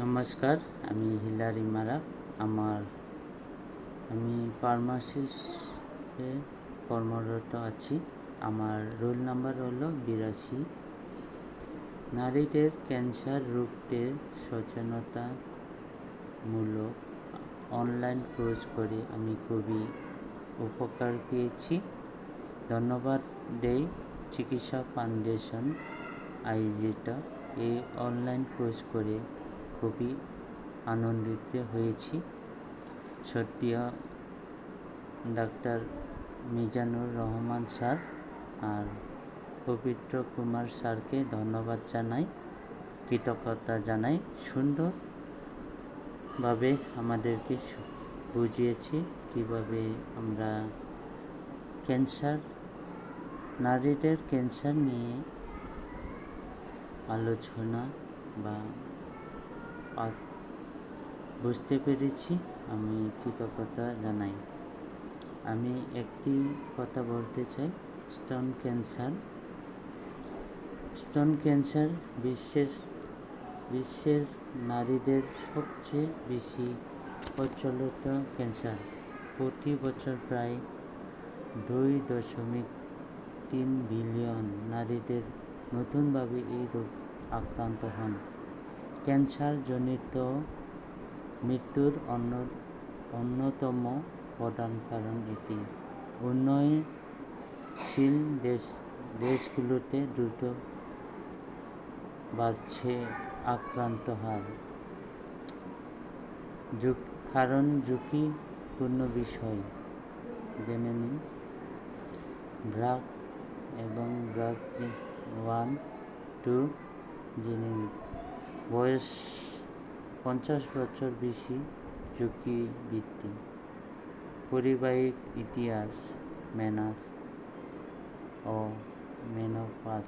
নমস্কার, আমি হিলারি মারা। আমি ফার্মাসিস্টে কর্মরত আছি। আমার রোল নাম্বার হলো 82। নারীদের ক্যান্সার রোগতে সচেতনতামূলক অনলাইন কোর্স করে আমি খুবই উপকার পেয়েছি। ধন্যবাদ দেই চিকিৎসা ফাউন্ডেশন আয়োজিত এই অনলাইন কোর্স করে খুবই আনন্দিত হয়েছি। সত্যি ডাক্তার মিজানুর রহমান স্যার আর পবিত্র কুমার স্যারকে ধন্যবাদ জানাই, কৃতজ্ঞতা জানাই। সুন্দরভাবে আমাদেরকে বুঝিয়েছি কীভাবে আমরা নারীদের ক্যান্সার নিয়ে আলোচনা বা বুঝতে পেরেছি। আমি কৃতজ্ঞতা জানাই। আমি একটি কথা বলতে চাই। স্তন ক্যান্সার বিশ্বের নারীদের সবচেয়ে বেশি প্রচলিত ক্যান্সার। প্রতি বছর প্রায় 2.3 বিলিয়ন নারীদের নতুনভাবে এই রোগ আক্রান্ত হন। ক্যান্সারজনিত মৃত্যুর অন্যতম প্রধান কারণ এটি। উন্নয়নশীল দেশগুলোতে দ্রুত বাড়ছে আক্রান্ত হার। কারণ ঝুঁকিপূর্ণ বিষয় জেনে নিন। ড্রাগ এবং ড্রাগ 1-2 জেনে নিন। বয়স 50 বছর বেশি ঝুঁকি বৃদ্ধি। পারিবারিক ইতিহাস, মেনাস ও মেনোপজ।